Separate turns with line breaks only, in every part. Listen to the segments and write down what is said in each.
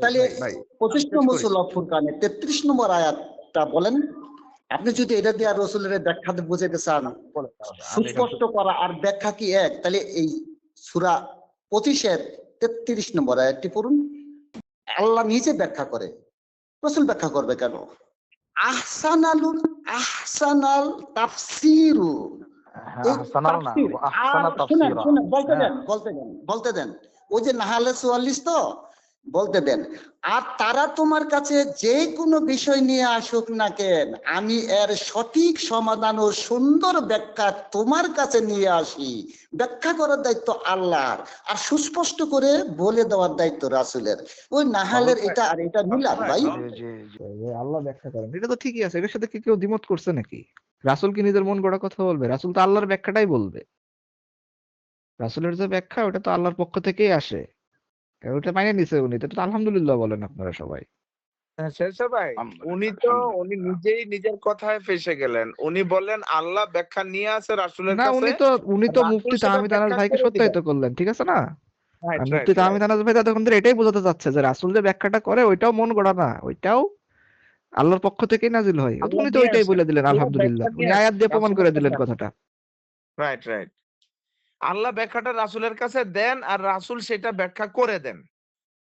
তাহলে
ভাই ভাই
25
শেষ
নম্বর
করি।
সূরা ফুরকানে 33 নম্বর আয়াতটা বলেন। আপনি যদি এটা দিয়ে আর রসুলের ব্যাখ্যাতে বুঝাইতে চান,
বলে দাও, আমি
সুস্পষ্ট করা আর ব্যাখ্যা কি এক, তাহলে এই সূরা 25-এর 33 নম্বর আয়াতটি পড়ুন। আল্লাহ নিজে ব্যাখ্যা করে, রসুল ব্যাখ্যা করবে কেন? আহসানাল তাফসীরু,
হ্যাঁ,
এই
আহসানাল না,
তাফসীর।
আহসানা
আর শুনেন
তাফসীরা।
শুনেন, বলতে
হ্যাঁ,
দেন ওই যে নাহালে 44 তো বলতে দেন। আর তারা তোমার কাছে যে কোনো বিষয় নিয়ে আসুক না কেন, আমি এর সঠিক সমাধান ও সুন্দর ব্যাখ্যা তোমার কাছে নিয়ে আসি। ব্যাখ্যা করার দায়িত্ব আল্লাহর, আর সুস্পষ্ট করে বলে দেওয়ার দায়িত্ব রাসূলের। ওই নাহালের এটা আর এটা মিলাদ ভাই।
যে আল্লাহ ব্যাখ্যা করেন, এটা তো ঠিকই আছে, এটার সাথে কি কেউ দ্বিমত করছে নাকি? রাসূল কি নিজের মন গড়া কথা বলবে? রাসূল তো আল্লাহর ব্যাখ্যাটাই বলবে। রাসূলের যে ব্যাখ্যা ওটা তো আল্লাহর পক্ষ থেকেই আসে, ওটা মানে নিছে উনি, তো আলহামদুলিল্লাহ বলেন আপনারা সবাই।
শেরশাহ ভাই, উনি নিজেই নিজের কথায় ফেসে গেলেন। উনি বললেন আল্লাহ ব্যাখ্যা নিয়ে আসে রাসূলের
না,
কাছে,
উনি তো
রাসূল
মুফতি
সেটা
তাহমিদ আনাস
ব্যাখ্যা
ভাইকে
করে
সত্যায়িত
দিবেন।
করলেন, ঠিক আছে না?
রাইট
আর
রাইট
মুফতি তাহমিদ
রাইট
আনাস ভাই তখন ধরে এটাই বোঝাতে চাচ্ছে যে রাসূল যে ব্যাখ্যাটা করে ওইটাও মন গড়া না, ওইটাও আল্লাহর পক্ষ থেকেই নাজিল হয়। তো
আল্লাহ
উনি তো
দিয়ে
ওইটাই
আসেন,
বলে দিলেন,
আল্লাহ
আলহামদুলিল্লাহ।
ব্যাখ্যা
উনি
দিয়ে
আয়াত
আসেন
দিয়ে প্রমাণ করে
রাসূলের
দিলেন
কাছে।
কথাটা।
Right right. আল্লাহ ব্যাখ্যাটা রাসূলের কাছে দেন আর রাসূল সেটা ব্যাখ্যা করে দেন।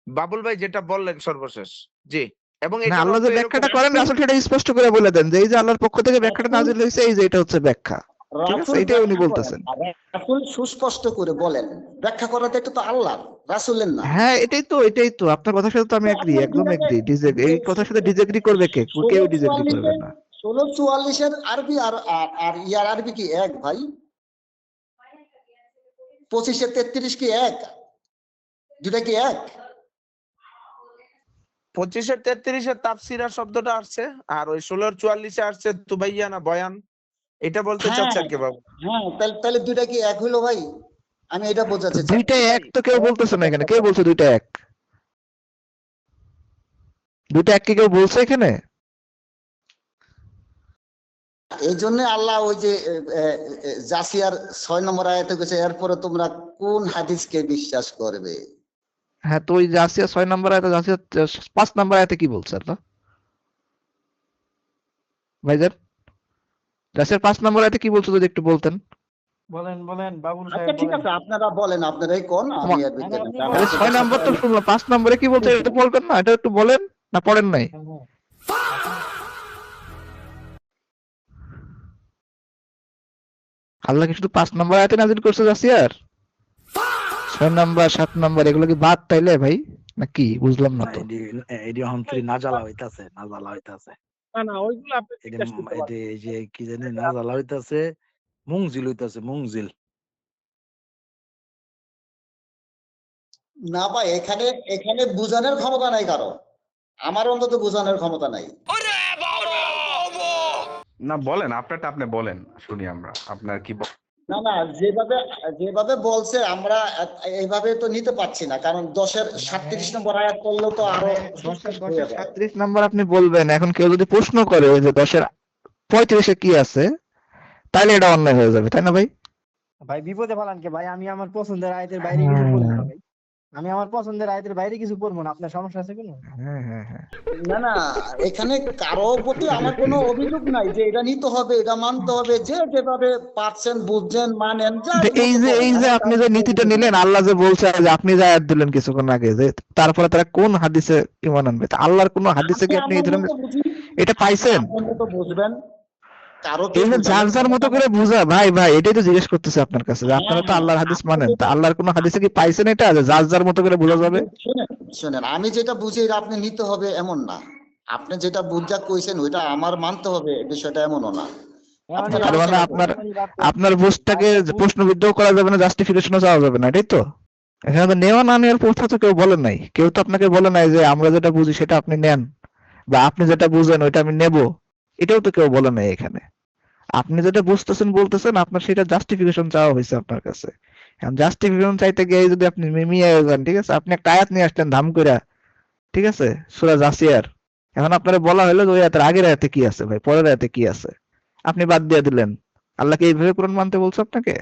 বাবুল ভাই যেটা বললেন সর্বশেষ, জি। এবং
না,
এটার
আল্লাহ
অর্থ
যে
এরকম
ব্যাখ্যাটা করেন রাসূল সেটা স্পষ্ট করে বলে দেন যে এই যে আল্লাহর পক্ষ থেকে ব্যাখ্যাটা নাজিল হয়েছে, এই যে এটা হচ্ছে ব্যাখ্যা, ঠিক আছে?
রাসূল
এটাই উনি
ব্যাখ্যা করেন,
বলতেছেন।
আর রাসূল সুস্পষ্ট করে বলেন। ব্যাখ্যা করার দায়িত্ব তো আল্লাহর, রাসূলের না।
হ্যাঁ, এটাই তো আপনার কথার সাথে তো আমি এগ্রি, একদম এগ্রি। এই কথার সাথে ডিসএগ্রি করবে কে? কেউ ডিসএগ্রি করবে না।
1644-এর আরবি আর আর ইয়ার আরবি কি এক ভাই? 25-এর 33 কি এক? দুটা কি এক?
25-এর 33-এর তাফসীরা শব্দটা আসছে, আর ওই 16-এর 44-এ আসছে তুবাইয়ানা বয়ান। এটা বলতে
হ্যাঁ
চাচ্ছে আর কি বাবু।
হ্যাঁ, তাহলে দুটা কি এক হইলো ভাই? আমি এটা
তো
বোঝাতে চাই।
দুইটা এক তো কেউ বলতেছে না এখানে। কে বলছে দুইটা এক? দুইটা এক কি কেউ বলছে এখানে?
এই জন্য আল্লাহ ওই যে জাসিয়ার 6 নম্বর আয়াতে গেছে, এরপরে তোমরা কোন হাদিসকে বিশ্বাস করবে?
হ্যাঁ, তো ওই জাসিয়া 6 নম্বর আয়াতে, জাসিয়া 5 নম্বর আয়াতে কি বলছে আল্লাহ ভাইজান? জাসিয়ার 5 নম্বর আয়াতে কি বলছে যদি একটু বলতেন।
বলেন বাবুল
আচ্ছা
সাহেব
ঠিক
বলেন।
আছে, আপনারা বলেন, আপনারাই কোন, আমি এর ভিতরে
আপনি
না।
আরে 6 নম্বর তো শুনলাম, 5 নম্বরে কি বলছে এটা বলবেন না? এটা একটু বলেন, না পড়েন নাই? আল্লাহ কি শুধু 5 নম্বর আয়াতে নাজিল করছে জাসিয়ার? 6 নম্বর 7 নম্বর এগুলো কি বাদ তাইলে ভাই, নাকি? বুঝলাম না তো।
এডি হন্ত্রী নাজালা হইতাছে।
না ওইগুলো আপনি জিজ্ঞেস করতে পারেন।
এই যে কি জানি নাজালা হইতাছে, মুংজিল হইতাছে, মুংজিল।
না ভাই, এখানে এখানে বুঝানোর ক্ষমতা নাই কারো, আমার অন্তত বুঝানোর ক্ষমতা নাই।
না বলেন, আপনারটা আপনি বলেন, শুনি আমরা আপনার কি
না না, যেভাবে যেভাবে বলছে আমরা এইভাবে তো নিতে পারছি না, কারণ 10-এর 37 নম্বর আয়াত করলেও তো আরো
10-এর 37 নম্বর আপনি বলবেন। এখন কেউ যদি প্রশ্ন করে যে 10-এর 35-এ কি আছে, তাহলে এটা অন্যায় হয়ে যাবে, তাই না ভাই?
ভাই বিপদে ফেলান কে ভাই? আমি আমার পছন্দের আয়াতের বাইরে কিছু পড়বো না ভাই। আমি আমার পছন্দের আয়াতের বাইরে কিছু পড়বো না। আপনার সমস্যা আছে কোনো?
হ্যাঁ।
না না, এখানে কারো প্রতি আমার কোনো অভিযোগ নাই যে এটা নিতে হবে, এটা মানতে হবে। যে যেভাবে পারছেন বুঝছেন মানেন, যা
এই যে আপনি যে নীতিটা নিলেন, আল্লাহ যে বলছে যে আপনি যে আয়াত দিলেন কিছুক্ষণ আগে, যে তারপরে তারা কোন হাদিসে ঈমান আনবে? তা আল্লাহর কোন হাদিসে কি আপনি এই ধরনের এটা পাইছেন?
তো বুঝবেন, কারো
এই যে যার যার মতো করে বুঝা, ভাই এটাই তো জিজ্ঞেস করতেছে আপনার কাছে, যে আপনারা তো আল্লাহর হাদিস মানেন, তা আল্লাহর কোন হাদিসে কি পাইছেন এটা যে যার যার মতো করে বোঝা যাবে?
শুনেন, আমি যেটা বুঝি এটা আপনি নিতে হবে এমন না, আপনি যেটা বুঝা কইছেন ওইটা আমার মানতে হবে, বিষয়টা এমনও না।
তার মানে আপনার বুঝটাকে প্রশ্নবিদ্ধ করা যাবে না, জাস্টিফিকেশনও চাওয়া যাবে না, এটাই তো? এখানে তো নেওয়া না নেওয়ার প্রশ্ন তো কেউ বলেন নাই। কেউ তো আপনাকে বলে নাই যে আমরা যেটা বুঝি সেটা আপনি নেন, বা আপনি যেটা বুঝেন ওইটা আমি নেব, এটাও তো কেউ বলে নাই এখানে। আপনি যেটা বুঝতেছেন বলতেছেন, আপনার সেটা জাস্টিফিকেশন চাওয়া হয়েছে আপনার কাছে। এখন জাস্টিফিকেশন চাইতে গিয়ে যদি আপনি মিমিয়ে যান, ঠিক আছে? আপনি একটা আয়াত নিয়ে আসলেন ধাম কইরা, ঠিক আছে, সূরা জাসিয়ার। এখন আপনারা বলা হলো যে ওই আয়াতের আগের আয়াতে কি আছে ভাই, পরের আয়াতে কি আছে, আপনি বাদ দিয়ে দিলেন। আল্লাহ কি এইভাবে কোরআন মানতে বলছে আপনাকে?